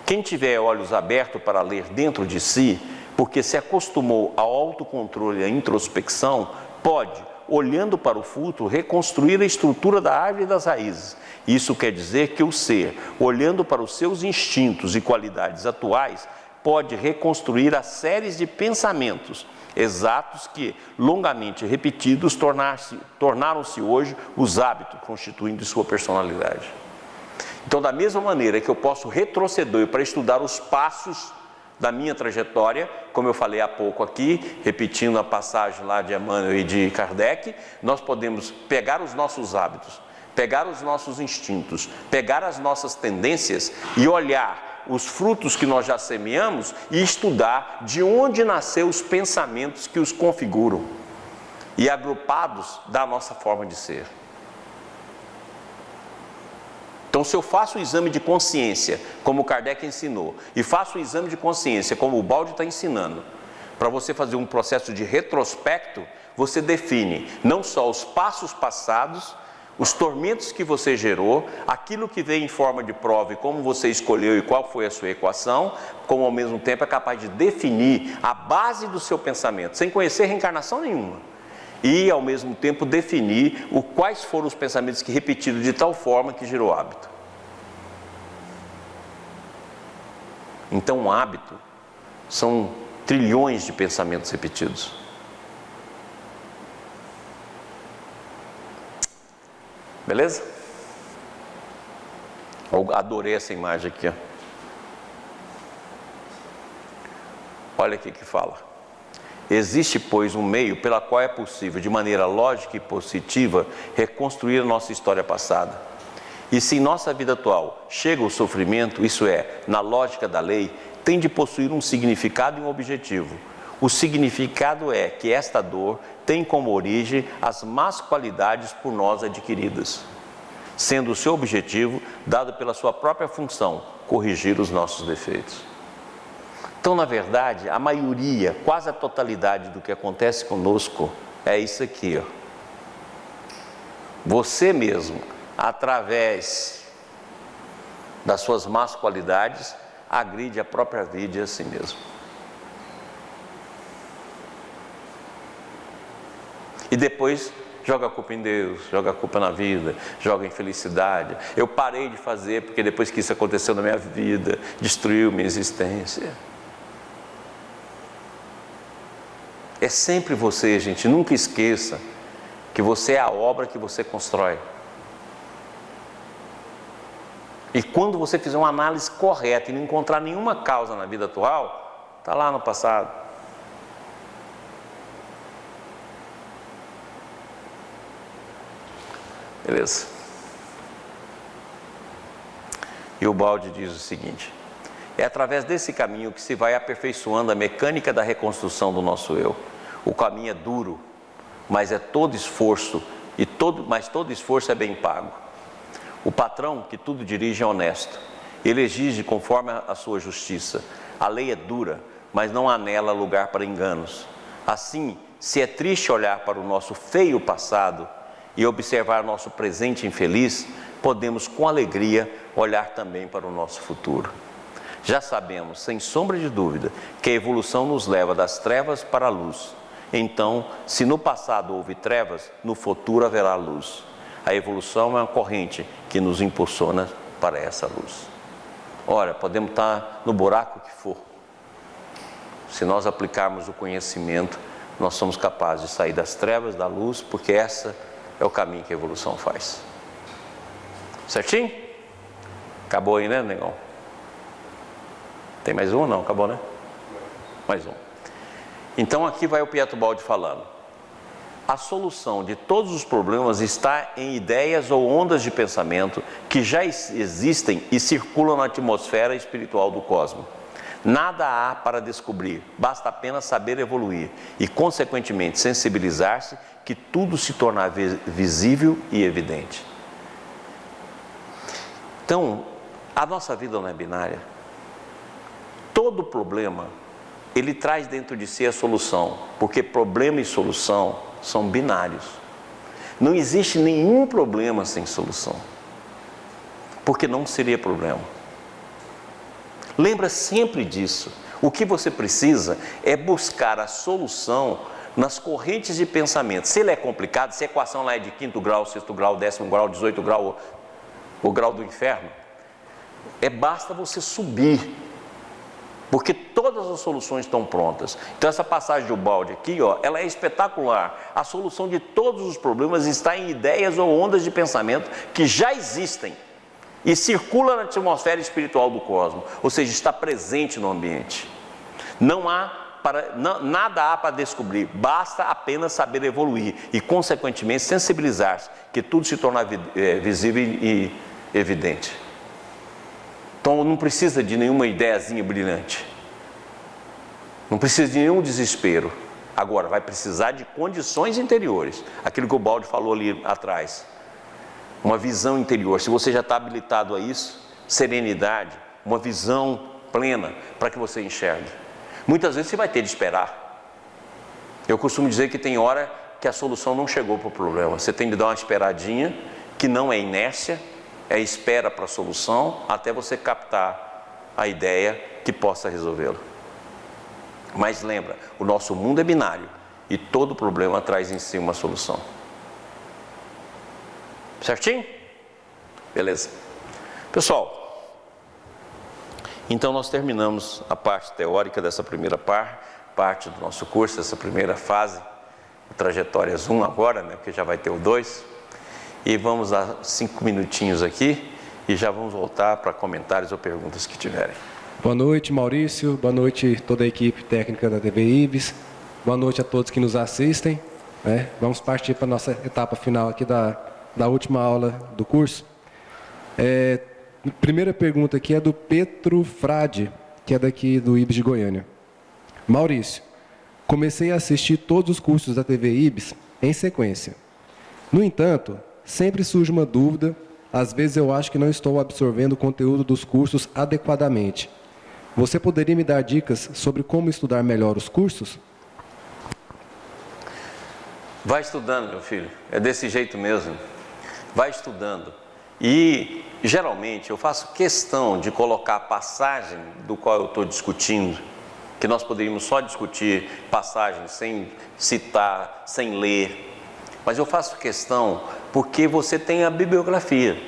Quem tiver olhos abertos para ler dentro de si, porque se acostumou ao autocontrole e à introspecção, pode, olhando para o fruto, reconstruir a estrutura da árvore e das raízes. Isso quer dizer que o ser, olhando para os seus instintos e qualidades atuais, pode reconstruir as séries de pensamentos exatos que, longamente repetidos, tornaram-se hoje os hábitos constituindo sua personalidade. Então, da mesma maneira que eu posso retroceder para estudar os passos da minha trajetória, como eu falei há pouco aqui, repetindo a passagem lá de Emmanuel e de Kardec, nós podemos pegar os nossos hábitos, pegar os nossos instintos, pegar as nossas tendências e olhar os frutos que nós já semeamos e estudar de onde nasceram os pensamentos que os configuram e agrupados da nossa forma de ser. Então, se eu faço o exame de consciência, como Kardec ensinou, e faço o exame de consciência, como o balde está ensinando, para você fazer um processo de retrospecto, você define não só os passos passados, os tormentos que você gerou, aquilo que veio em forma de prova e como você escolheu e qual foi a sua equação, como ao mesmo tempo é capaz de definir a base do seu pensamento, sem conhecer reencarnação nenhuma. E, ao mesmo tempo, definir quais foram os pensamentos que repetiram de tal forma que gerou hábito. Então, um hábito são trilhões de pensamentos repetidos. Beleza? Eu adorei essa imagem aqui, ó. Olha aqui que fala. Existe, pois, um meio pela qual é possível, de maneira lógica e positiva, reconstruir a nossa história passada. E se em nossa vida atual chega o sofrimento, isso é, na lógica da lei, tem de possuir um significado e um objetivo. O significado é que esta dor tem como origem as más qualidades por nós adquiridas, sendo o seu objetivo, dado pela sua própria função, corrigir os nossos defeitos. Então, na verdade, a maioria, quase a totalidade do que acontece conosco é isso aqui, ó. Você mesmo, através das suas más qualidades, agride a própria vida e a si mesmo. depois joga a culpa em Deus, joga a culpa na vida, joga em felicidade. Eu parei de fazer porque depois que isso aconteceu na minha vida, destruiu minha existência. É sempre você, gente, nunca esqueça que você é a obra que você constrói. E quando você fizer uma análise correta e não encontrar nenhuma causa na vida atual, está lá no passado. Beleza. E o Baldi diz o seguinte: é através desse caminho que se vai aperfeiçoando a mecânica da reconstrução do nosso eu. O caminho é duro, mas é todo esforço, mas todo esforço é bem pago. O patrão que tudo dirige é honesto. Ele exige conforme a sua justiça. A lei é dura, mas não há nela lugar para enganos. Assim, se é triste olhar para o nosso feio passado e observar nosso presente infeliz, podemos com alegria olhar também para o nosso futuro. Já sabemos, sem sombra de dúvida, que a evolução nos leva das trevas para a luz. Então, se no passado houve trevas, no futuro haverá luz. A evolução é uma corrente que nos impulsiona para essa luz. Ora, podemos estar no buraco que for. Se nós aplicarmos o conhecimento, nós somos capazes de sair das trevas, da luz, porque esse é o caminho que a evolução faz. Certinho? Acabou aí, né, negão? Tem mais um ou não? Acabou, né? Mais um. Então aqui vai o Pietro Baldi falando. A solução de todos os problemas está em ideias ou ondas de pensamento que já existem e circulam na atmosfera espiritual do cosmos. Nada há para descobrir, basta apenas saber evoluir e, consequentemente, sensibilizar-se que tudo se torna visível e evidente. Então, a nossa vida não é binária. Todo problema, ele traz dentro de si a solução, porque problema e solução são binários. Não existe nenhum problema sem solução, porque não seria problema. Lembra sempre disso. O que você precisa é buscar a solução nas correntes de pensamento. Se ele é complicado, se a equação lá é de 5º grau, 6º grau, 10º grau, 18º grau, o grau do inferno, basta você subir, porque todas as soluções estão prontas. Então essa passagem do Baldi aqui, ela é espetacular. A solução de todos os problemas está em ideias ou ondas de pensamento que já existem e circula na atmosfera espiritual do cosmos, ou seja, está presente no ambiente. Nada há para descobrir, basta apenas saber evoluir e, consequentemente, sensibilizar-se que tudo se torna visível e evidente. Então não precisa de nenhuma ideiazinha brilhante, não precisa de nenhum desespero. Agora vai precisar de condições interiores, aquilo que o Baldi falou ali atrás, uma visão interior. Se você já está habilitado a isso, serenidade, uma visão plena para que você enxergue. Muitas vezes você vai ter de esperar. Eu costumo dizer que tem hora que a solução não chegou para o problema, você tem de dar uma esperadinha, que não é inércia, é espera para a solução, até você captar a ideia que possa resolvê-lo. Mas lembra, o nosso mundo é binário e todo problema traz em si uma solução. Certinho? Beleza. Pessoal, então nós terminamos a parte teórica dessa primeira parte do nosso curso, essa primeira fase, Trajetórias 1 agora, né, porque já vai ter o 2. E vamos dar 5 minutinhos aqui e já vamos voltar para comentários ou perguntas que tiverem. Boa noite, Maurício. Boa noite toda a equipe técnica da TV IBS. Boa noite a todos que nos assistem. Vamos partir para a nossa etapa final aqui da última aula do curso. A primeira pergunta aqui é do Petro Frade, que é daqui do IBS de Goiânia. Maurício, comecei a assistir todos os cursos da TV IBS em sequência. No entanto, sempre surge uma dúvida, às vezes eu acho que não estou absorvendo o conteúdo dos cursos adequadamente. Você poderia me dar dicas sobre como estudar melhor os cursos? Vai estudando, meu filho, é desse jeito mesmo. Vai estudando. E, geralmente, eu faço questão de colocar a passagem do qual eu estou discutindo, que nós poderíamos só discutir passagens sem citar, sem ler, mas eu faço questão porque você tem a bibliografia.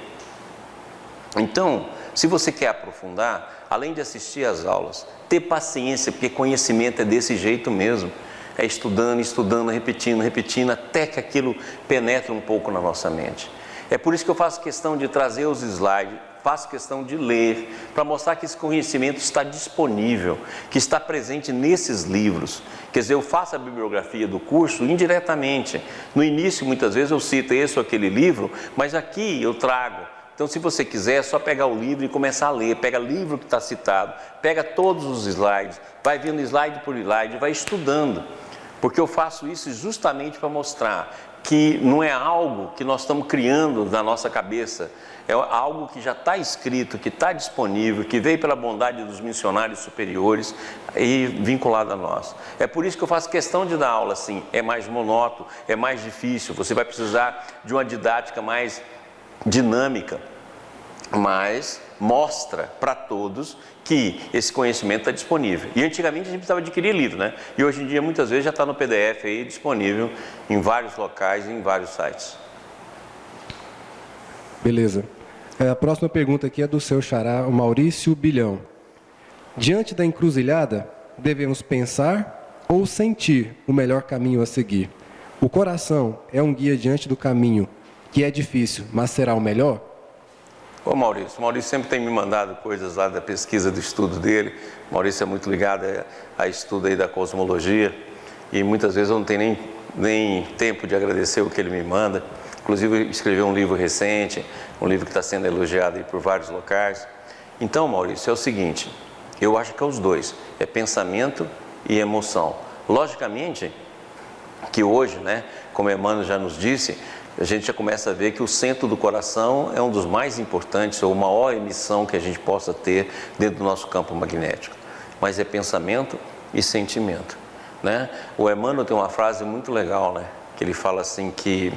Então, se você quer aprofundar, além de assistir às aulas, ter paciência, porque conhecimento é desse jeito mesmo. É estudando, estudando, repetindo, repetindo, até que aquilo penetre um pouco na nossa mente. É por isso que eu faço questão de trazer os slides, faço questão de ler, para mostrar que esse conhecimento está disponível, que está presente nesses livros. Quer dizer, eu faço a bibliografia do curso indiretamente. No início, muitas vezes, eu cito esse ou aquele livro, mas aqui eu trago. Então, se você quiser, é só pegar o livro e começar a ler. Pega o livro que está citado, pega todos os slides, vai vendo slide por slide, vai estudando. Porque eu faço isso justamente para mostrar que não é algo que nós estamos criando na nossa cabeça, é algo que já está escrito, que está disponível, que veio pela bondade dos missionários superiores e vinculado a nós. É por isso que eu faço questão de dar aula assim, é mais monótono, é mais difícil, você vai precisar de uma didática mais dinâmica, mas mostra para todos que esse conhecimento está disponível. E antigamente a gente precisava adquirir livro, né? E hoje em dia muitas vezes já está no PDF aí disponível em vários locais e em vários sites. Beleza. A próxima pergunta aqui é do seu xará, o Maurício Bilhão. Diante da encruzilhada, devemos pensar ou sentir o melhor caminho a seguir? O coração é um guia diante do caminho, que é difícil, mas será o melhor? Ô Maurício, o Maurício sempre tem me mandado coisas lá da pesquisa, do estudo dele. O Maurício é muito ligado a estudo aí da cosmologia e muitas vezes eu não tenho nem tempo de agradecer o que ele me manda. Inclusive escreveu um livro recente, um livro que está sendo elogiado aí por vários locais. Então, Maurício, é o seguinte, eu acho que é os dois, é pensamento e emoção. Logicamente que hoje, né, como Emmanuel já nos disse, a gente já começa a ver que o centro do coração é um dos mais importantes, ou maior emissão que a gente possa ter dentro do nosso campo magnético. Mas é pensamento e sentimento, né? O Emmanuel tem uma frase muito legal, né? Que ele fala assim que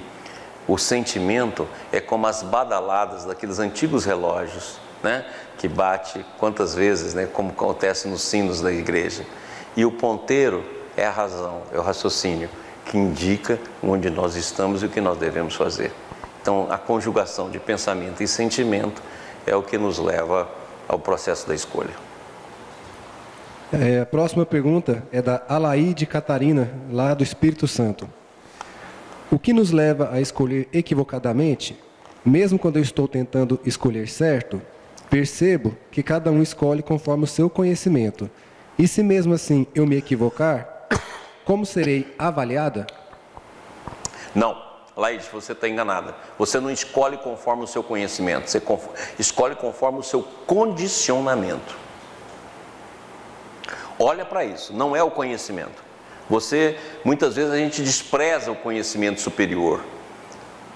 o sentimento é como as badaladas daqueles antigos relógios, né? Que bate quantas vezes, né? Como acontece nos sinos da igreja. E o ponteiro é a razão, é o raciocínio, que indica onde nós estamos e o que nós devemos fazer. Então, a conjugação de pensamento e sentimento é o que nos leva ao processo da escolha. A próxima pergunta é da Alaide Catarina, lá do Espírito Santo. O que nos leva a escolher equivocadamente? Mesmo quando eu estou tentando escolher certo, percebo que cada um escolhe conforme o seu conhecimento. E se mesmo assim eu me equivocar, como serei avaliada? Não, Laide, você está enganada. Você não escolhe conforme o seu conhecimento, você escolhe conforme o seu condicionamento. Olha para isso, não é o conhecimento. Muitas vezes a gente despreza o conhecimento superior,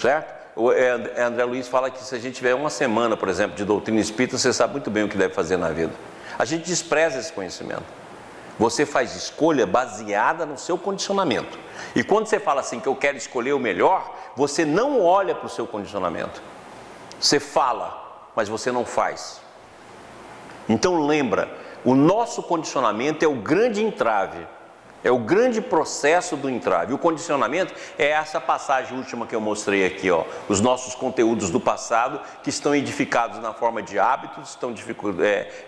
certo? O André Luiz fala que se a gente tiver uma semana, por exemplo, de doutrina espírita, você sabe muito bem o que deve fazer na vida. A gente despreza esse conhecimento. Você faz escolha baseada no seu condicionamento. E quando você fala assim que eu quero escolher o melhor, você não olha para o seu condicionamento. Você fala, mas você não faz. Então lembra, o nosso condicionamento é o grande entrave, é o grande processo do entrave. O condicionamento é essa passagem última que eu mostrei aqui, ó, os nossos conteúdos do passado que estão edificados na forma de hábitos, estão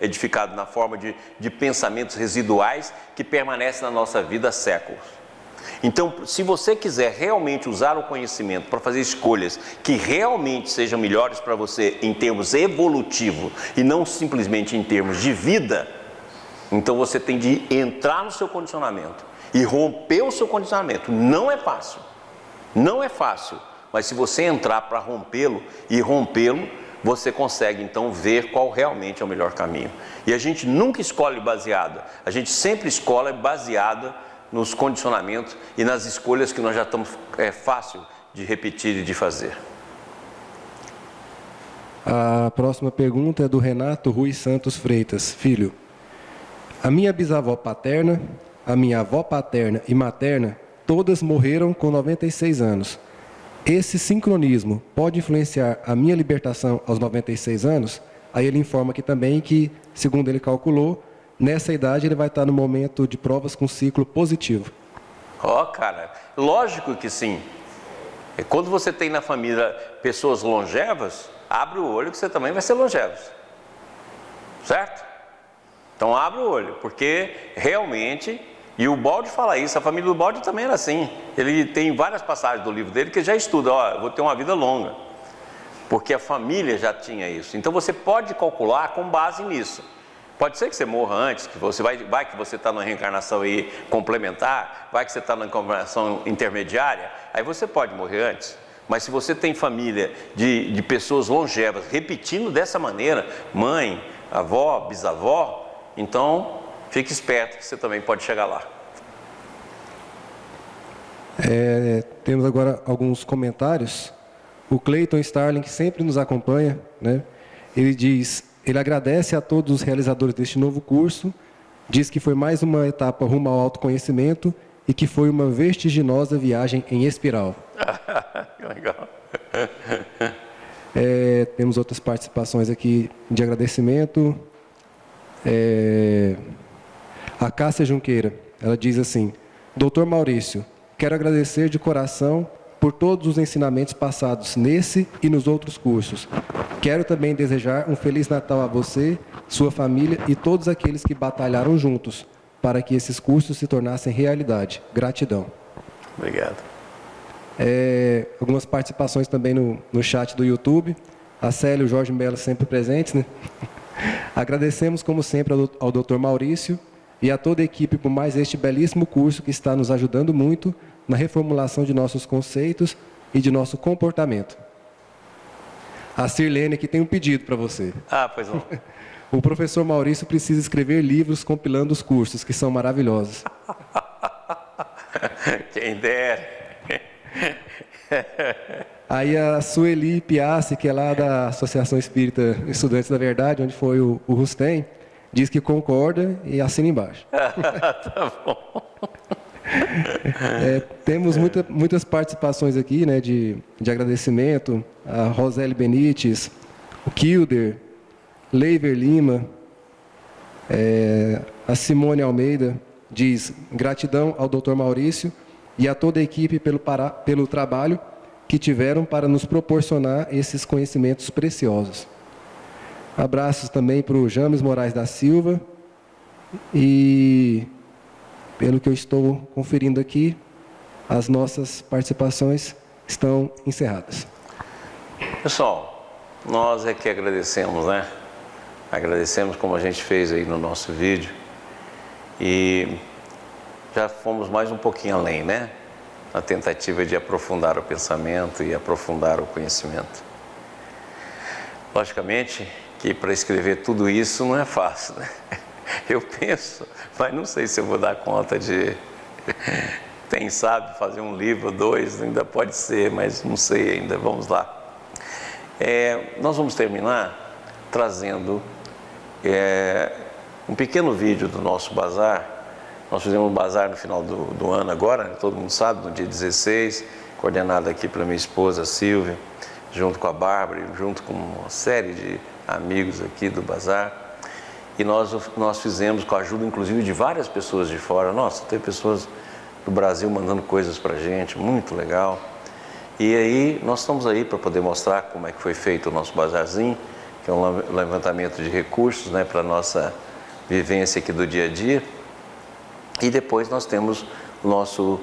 edificados na forma de pensamentos residuais que permanecem na nossa vida há séculos. Então, se você quiser realmente usar o conhecimento para fazer escolhas que realmente sejam melhores para você em termos evolutivos e não simplesmente em termos de vida, então você tem de entrar no seu condicionamento e romper o seu condicionamento. Não é fácil, não é fácil, mas se você entrar para rompê-lo, você consegue então ver qual realmente é o melhor caminho. E a gente nunca escolhe baseado, a gente sempre escolhe baseado nos condicionamentos e nas escolhas que nós já estamos, é fácil de repetir e de fazer. A próxima pergunta é do Renato Rui Santos Freitas, filho. A minha bisavó paterna, a minha avó paterna e materna, todas morreram com 96 anos. Esse sincronismo pode influenciar a minha libertação aos 96 anos? Aí ele informa aqui também que, segundo ele calculou, nessa idade ele vai estar no momento de provas com ciclo positivo. Ó, cara, lógico que sim. E quando você tem na família pessoas longevas, abre o olho que você também vai ser longevo. Certo? Então abre o olho, porque realmente, e o Baldi fala isso, a família do Baldi também era assim. Ele tem várias passagens do livro dele que já estuda, ó, eu vou ter uma vida longa. Porque a família já tinha isso. Então você pode calcular com base nisso. Pode ser que você morra antes, que você vai que você está numa reencarnação aí complementar, vai que você está numa reencarnação intermediária, aí você pode morrer antes. Mas se você tem família de pessoas longevas, repetindo dessa maneira, mãe, avó, bisavó, então fique esperto que você também pode chegar lá. Temos agora alguns comentários. O Cleiton Starling, que sempre nos acompanha, né? Ele diz, ele agradece a todos os realizadores deste novo curso, diz que foi mais uma etapa rumo ao autoconhecimento e que foi uma vertiginosa viagem em espiral. Legal. Temos outras participações aqui de agradecimento. A Cássia Junqueira, ela diz assim, Dr. Maurício, quero agradecer de coração por todos os ensinamentos passados nesse e nos outros cursos. Quero também desejar um Feliz Natal a você, sua família e todos aqueles que batalharam juntos para que esses cursos se tornassem realidade. Gratidão. Obrigado. Algumas participações também no chat do YouTube. A Célia e o Jorge Mello sempre presentes, né? Agradecemos, como sempre, ao Dr. Maurício e a toda a equipe por mais este belíssimo curso que está nos ajudando muito na reformulação de nossos conceitos e de nosso comportamento. A Sirlene aqui tem um pedido para você. Ah, pois não. O professor Maurício precisa escrever livros compilando os cursos, que são maravilhosos. Quem dera. Aí a Sueli Piassi, que é lá da Associação Espírita Estudantes da Verdade, onde foi o Rustem, diz que concorda e assina embaixo. Tá bom. Temos muitas participações aqui, né, de agradecimento. A Roseli Benites, o Kilder, Leiver Lima, a Simone Almeida diz gratidão ao Dr. Maurício e a toda a equipe pelo trabalho que tiveram para nos proporcionar esses conhecimentos preciosos. Abraços também para o James Moraes da Silva e, pelo que eu estou conferindo aqui, as nossas participações estão encerradas. Pessoal, nós é que agradecemos, né? Agradecemos como a gente fez aí no nosso vídeo e já fomos mais um pouquinho além, né? Na tentativa de aprofundar o pensamento e aprofundar o conhecimento. Logicamente que para escrever tudo isso não é fácil, né? Eu penso, mas não sei se eu vou dar conta de... Quem sabe fazer um livro, 2, ainda pode ser, mas não sei ainda, vamos lá. Nós vamos terminar trazendo um pequeno vídeo do nosso bazar. Nós fizemos um bazar no final do ano agora, né? Todo mundo sabe, no dia 16, coordenado aqui pela minha esposa Silvia, junto com a Bárbara, junto com uma série de amigos aqui do bazar. E nós fizemos com a ajuda, inclusive, de várias pessoas de fora. Nossa, tem pessoas do Brasil mandando coisas para a gente, muito legal. E aí, nós estamos aí para poder mostrar como é que foi feito o nosso bazarzinho, que é um levantamento de recursos, né, para a nossa vivência aqui do dia a dia. E depois nós temos o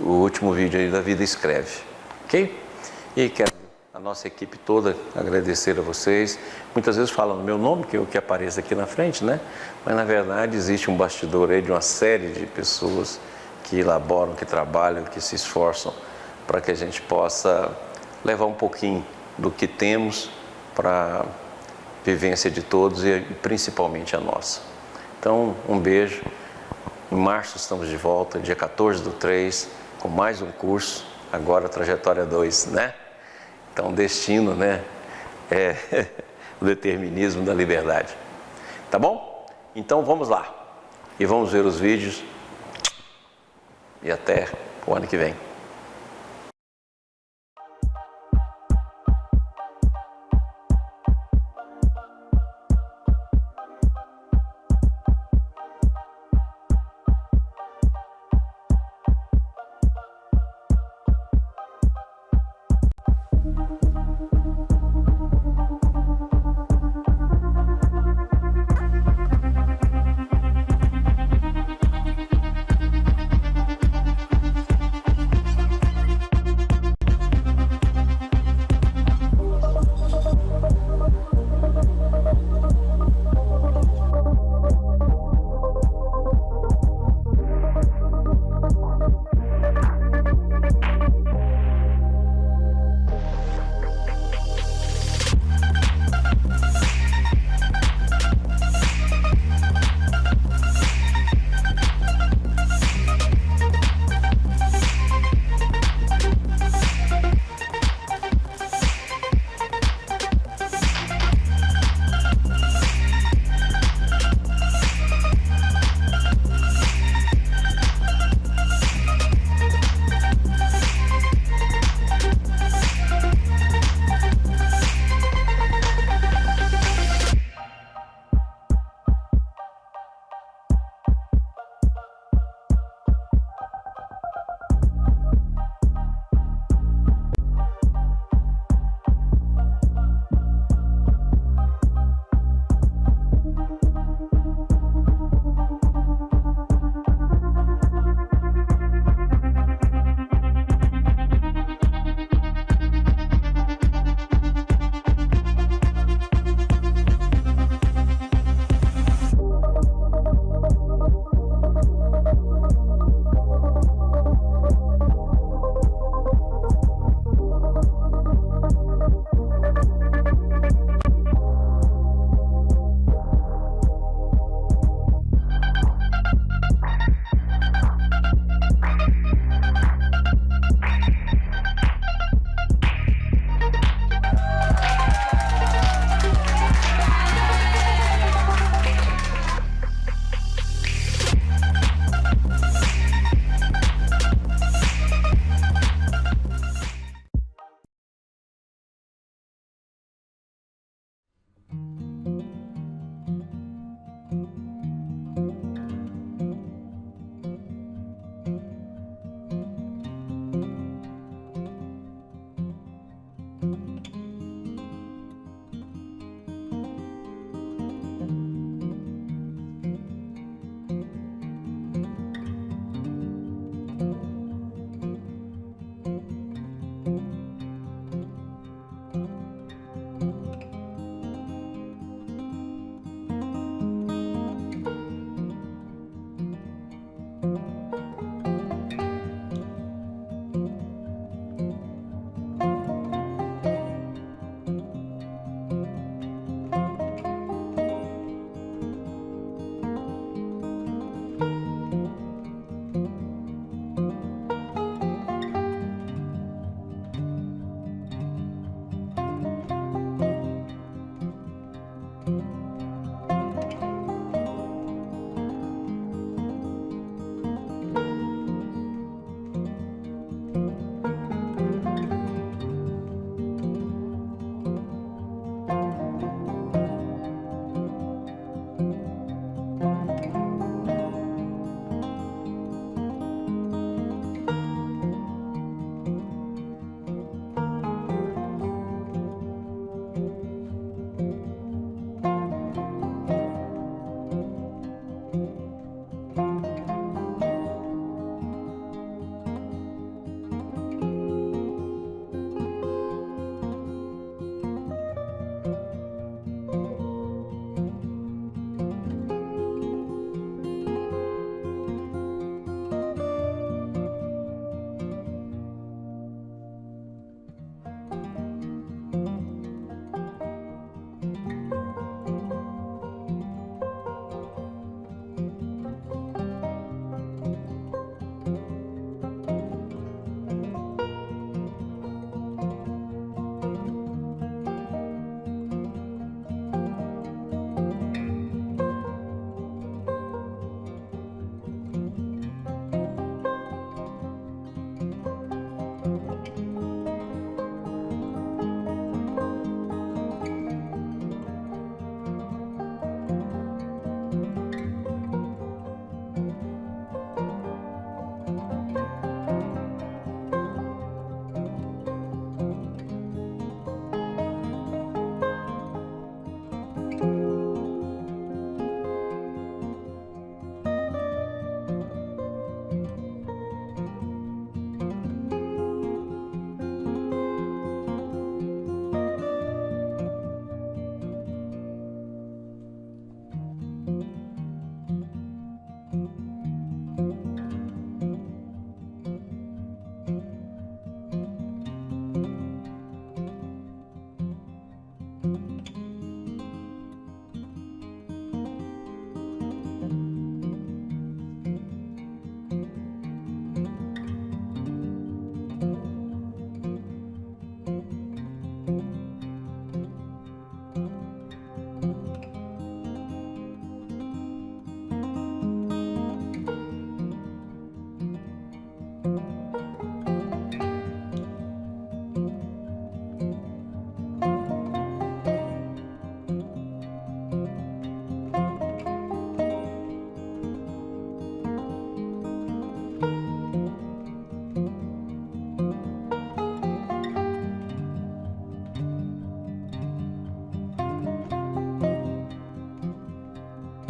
último vídeo aí da Vida Escreve, ok? E quero a nossa equipe toda agradecer a vocês. Muitas vezes falam no meu nome, que é o que aparece aqui na frente, né? Mas na verdade existe um bastidor aí de uma série de pessoas que elaboram, que trabalham, que se esforçam para que a gente possa levar um pouquinho do que temos para a vivência de todos e principalmente a nossa. Então, um beijo. Em março estamos de volta, dia 14/3, com mais um curso, agora Trajetória 2, né? Então, destino, né? O determinismo da liberdade. Tá bom? Então, vamos lá. E vamos ver os vídeos. E até o ano que vem.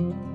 Amém.